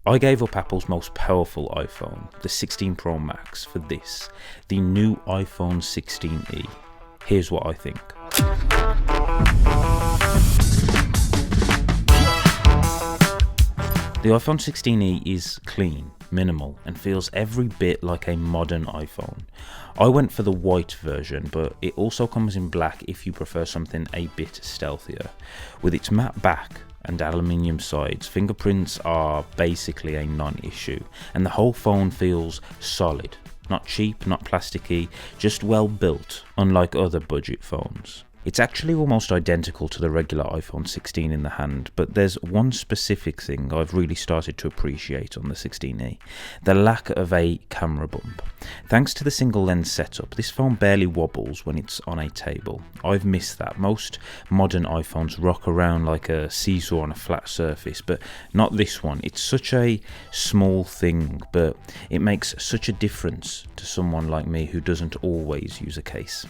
I gave up Apple's most powerful iPhone, the 16 Pro Max, for this, the new iPhone 16e. Here's what I think. The iPhone 16e is clean, minimal, and feels every bit like a modern iPhone. I went for the white version, but it also comes in black if you prefer something a bit stealthier. With its matte back and aluminium sides, fingerprints are basically a non-issue, and the whole phone feels solid. Not cheap, not plasticky, just well built, unlike other budget phones. It's actually almost identical to the regular iPhone 16 in the hand, but there's one specific thing I've really started to appreciate on the 16e, the lack of a camera bump. Thanks to the single lens setup, this phone barely wobbles when it's on a table. I've missed that. Most modern iPhones rock around like a seesaw on a flat surface, but not this one. It's such a small thing, but it makes such a difference to someone like me who doesn't always use a case.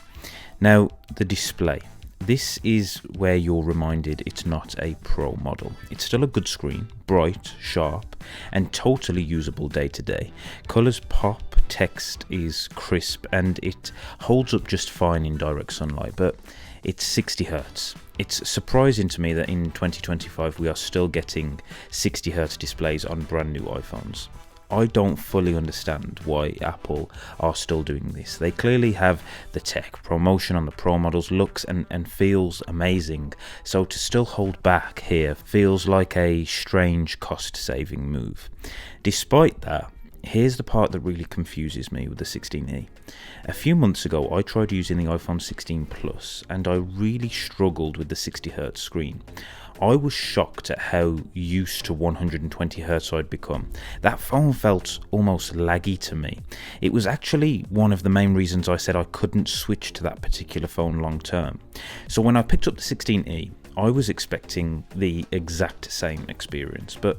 Now, the display. This is where you're reminded it's not a Pro model. It's still a good screen, bright, sharp, and totally usable day to day. Colours pop, text is crisp, and it holds up just fine in direct sunlight, but it's 60Hz. It's surprising to me that in 2025 we are still getting 60Hz displays on brand new iPhones. I don't fully understand why Apple are still doing this. They clearly have the tech. Promotion on the Pro models looks and feels amazing, so to still hold back here feels like a strange cost-saving move. Despite that, here's the part that really confuses me with the 16e. A few months ago, I tried using the iPhone 16 Plus, and I really struggled with the 60Hz screen. I was shocked at how used to 120Hz I'd become. That phone felt almost laggy to me. It was actually one of the main reasons I said I couldn't switch to that particular phone long term. So when I picked up the 16e, I was expecting the exact same experience, but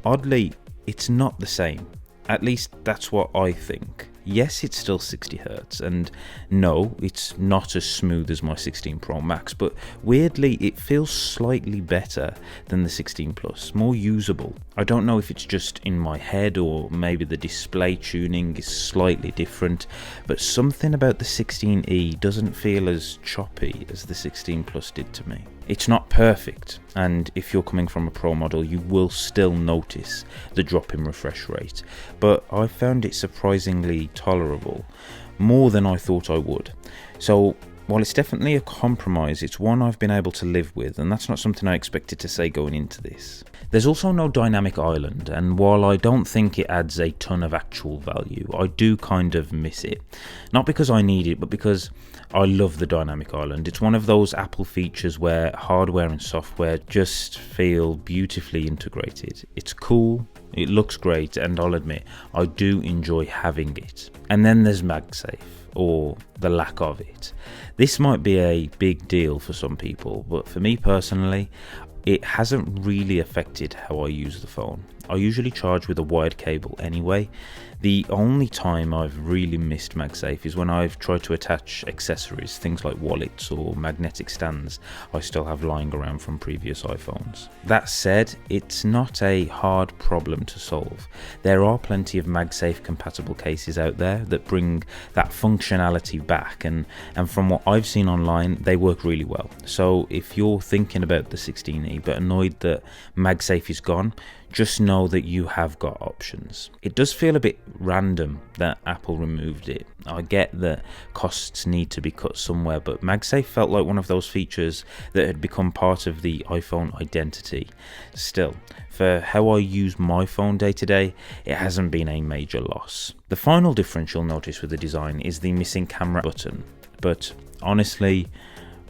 oddly, it's not the same. At least that's what I think. Yes, it's still 60Hz, and no, it's not as smooth as my 16 Pro Max, but weirdly it feels slightly better than the 16 Plus, more usable. I don't know if it's just in my head or maybe the display tuning is slightly different, but something about the 16e doesn't feel as choppy as the 16 Plus did to me. It's not perfect, and if you're coming from a Pro model, you will still notice the drop in refresh rate, but I found it surprisingly tolerable, more than I thought I would. So while it's definitely a compromise, it's one I've been able to live with, and that's not something I expected to say going into this. There's also no dynamic island, and while I don't think it adds a ton of actual value, I do kind of miss it. Not because I need it, but because I love the dynamic island. It's one of those Apple features where hardware and software just feel beautifully integrated. It's cool, it looks great, and I'll admit, I do enjoy having it. And then there's MagSafe, or the lack of it. This might be a big deal for some people, but for me personally, it hasn't really affected how I use the phone. I usually charge with a wired cable anyway. The only time I've really missed MagSafe is when I've tried to attach accessories, things like wallets or magnetic stands I still have lying around from previous iPhones. That said, it's not a hard problem to solve. There are plenty of MagSafe compatible cases out there that bring that functionality back, and from what I've seen online, they work really well. So if you're thinking about the 16e but annoyed that MagSafe is gone, just know that you have got options. It does feel a bit random that Apple removed it. I get that costs need to be cut somewhere, but MagSafe felt like one of those features that had become part of the iPhone identity. Still, for how I use my phone day to day, it hasn't been a major loss. The final difference you'll notice with the design is the missing camera button, but honestly,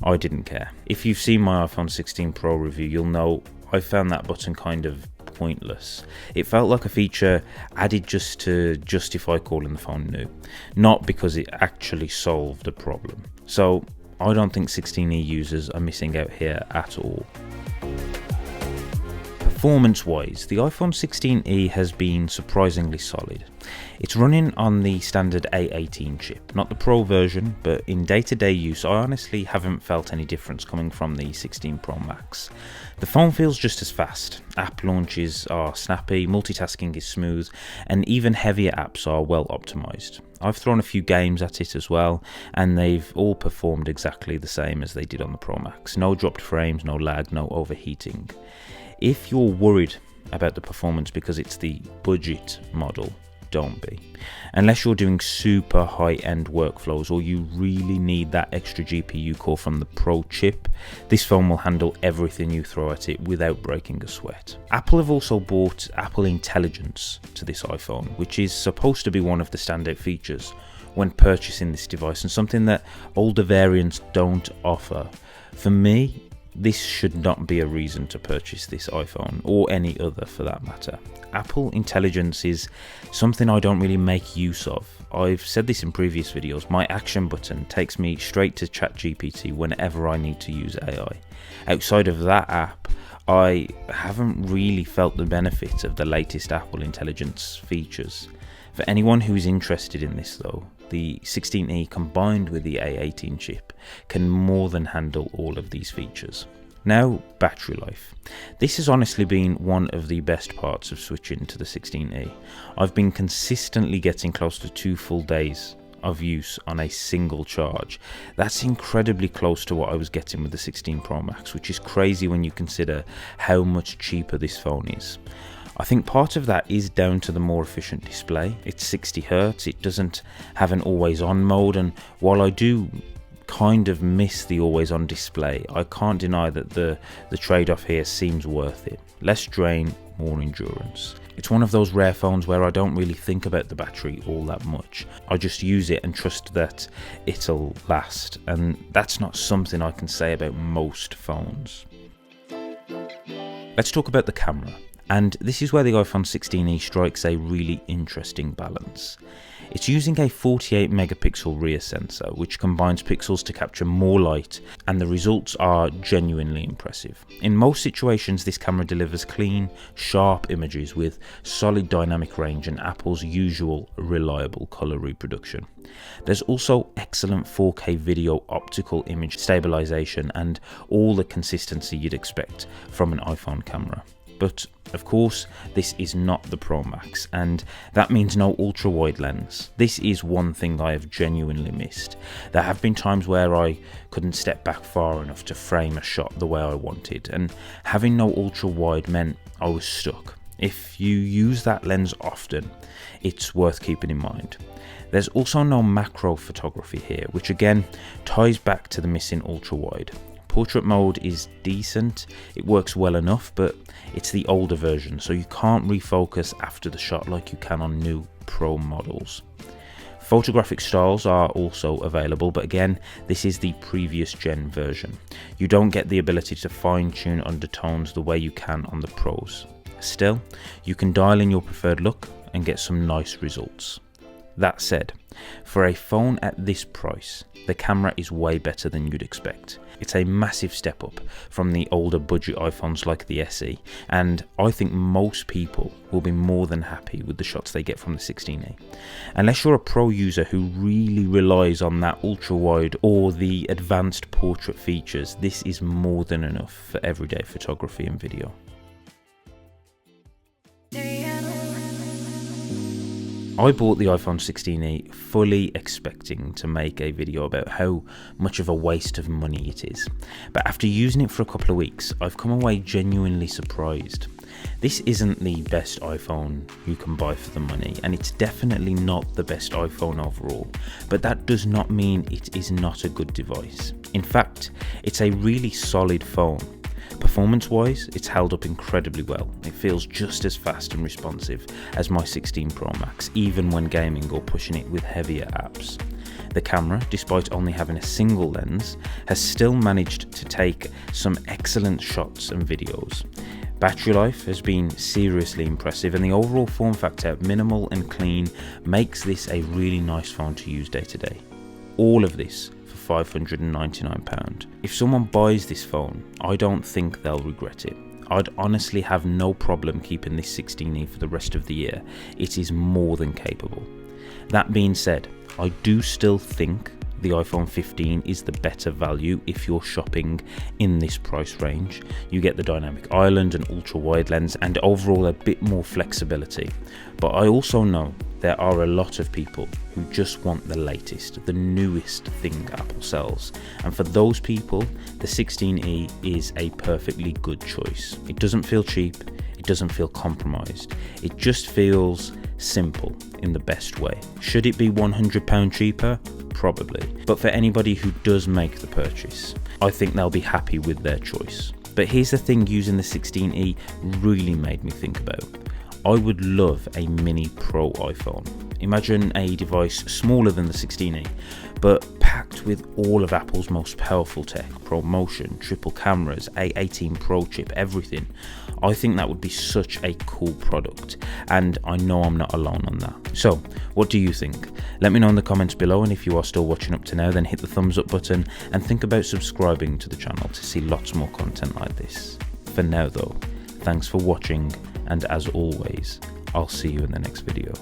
I didn't care. If you've seen my iPhone 16 Pro review, you'll know I found that button kind of pointless. It felt like a feature added just to justify calling the phone new, not because it actually solved a problem. So I don't think 16e users are missing out here at all. Performance wise, the iPhone 16e has been surprisingly solid. It's running on the standard A18 chip, not the Pro version, but in day-to-day use I honestly haven't felt any difference coming from the 16 Pro Max. The phone feels just as fast, app launches are snappy, multitasking is smooth, and even heavier apps are well optimized. I've thrown a few games at it as well, and they've all performed exactly the same as they did on the Pro Max. No dropped frames, no lag, no overheating. If you're worried about the performance because it's the budget model, don't be. Unless you're doing super high-end workflows or you really need that extra GPU core from the Pro chip, this phone will handle everything you throw at it without breaking a sweat. Apple have also brought Apple Intelligence to this iPhone, which is supposed to be one of the standout features when purchasing this device and something that older variants don't offer. For me, this should not be a reason to purchase this iPhone, or any other for that matter. Apple Intelligence is something I don't really make use of. I've said this in previous videos, my action button takes me straight to ChatGPT whenever I need to use AI. Outside of that app, I haven't really felt the benefit of the latest Apple Intelligence features. For anyone who is interested in this though, the 16e combined with the A18 chip can more than handle all of these features. Now, battery life. This has honestly been one of the best parts of switching to the 16e. I've been consistently getting close to 2 full days of use on a single charge. That's incredibly close to what I was getting with the 16 Pro Max, which is crazy when you consider how much cheaper this phone is. I think part of that is down to the more efficient display. It's 60Hz, it doesn't have an always on mode, and while I do kind of miss the always on display, I can't deny that the trade-off here seems worth it. Less drain, more endurance. It's one of those rare phones where I don't really think about the battery all that much. I just use it and trust that it'll last, and that's not something I can say about most phones. Let's talk about the camera. And this is where the iPhone 16e strikes a really interesting balance. It's using a 48 megapixel rear sensor, which combines pixels to capture more light, and the results are genuinely impressive. In most situations, this camera delivers clean, sharp images with solid dynamic range and Apple's usual reliable color reproduction. There's also excellent 4K video optical image stabilization and all the consistency you'd expect from an iPhone camera. But of course, this is not the Pro Max, and that means no ultra-wide lens. This is one thing I have genuinely missed. There have been times where I couldn't step back far enough to frame a shot the way I wanted, and having no ultra-wide meant I was stuck. If you use that lens often, it's worth keeping in mind. There's also no macro photography here, which again ties back to the missing ultra-wide. Portrait mode is decent, it works well enough, but it's the older version, so you can't refocus after the shot like you can on new Pro models. Photographic styles are also available, but again, this is the previous gen version. You don't get the ability to fine-tune undertones the way you can on the Pros. Still, you can dial in your preferred look and get some nice results. That said, for a phone at this price, the camera is way better than you'd expect. It's a massive step up from the older budget iPhones like the SE, and I think most people will be more than happy with the shots they get from the 16e. Unless you're a pro user who really relies on that ultra wide or the advanced portrait features, this is more than enough for everyday photography and video. I bought the iPhone 16e fully expecting to make a video about how much of a waste of money it is, but after using it for a couple of weeks, I've come away genuinely surprised. This isn't the best iPhone you can buy for the money, and it's definitely not the best iPhone overall, but that does not mean it is not a good device. In fact, it's a really solid phone. Performance-wise, it's held up incredibly well. It feels just as fast and responsive as my 16 Pro Max, even when gaming or pushing it with heavier apps. The camera, despite only having a single lens, has still managed to take some excellent shots and videos. Battery life has been seriously impressive, and the overall form factor, minimal and clean, makes this a really nice phone to use day to day. All of this for £599. If someone buys this phone, I don't think they'll regret it. I'd honestly have no problem keeping this 16E for the rest of the year. It is more than capable. That being said, I do still think the iPhone 15 is the better value if you're shopping in this price range. You get the dynamic island and ultra wide lens and overall a bit more flexibility. But I also know there are a lot of people who just want the latest, the newest thing Apple sells. And for those people, the 16E is a perfectly good choice. It doesn't feel cheap, it doesn't feel compromised. It just feels simple in the best way. Should it be £100 cheaper? Probably. But for anybody who does make the purchase, I think they'll be happy with their choice. But here's the thing using the 16E really made me think about. I would love a mini Pro iPhone. Imagine a device smaller than the 16E, but packed with all of Apple's most powerful tech, Pro Motion, triple cameras, A18 Pro chip, everything. I think that would be such a cool product, and I know I'm not alone on that. So, what do you think? Let me know in the comments below, and if you are still watching up to now, then hit the thumbs up button and think about subscribing to the channel to see lots more content like this. For now though, thanks for watching, and as always, I'll see you in the next video.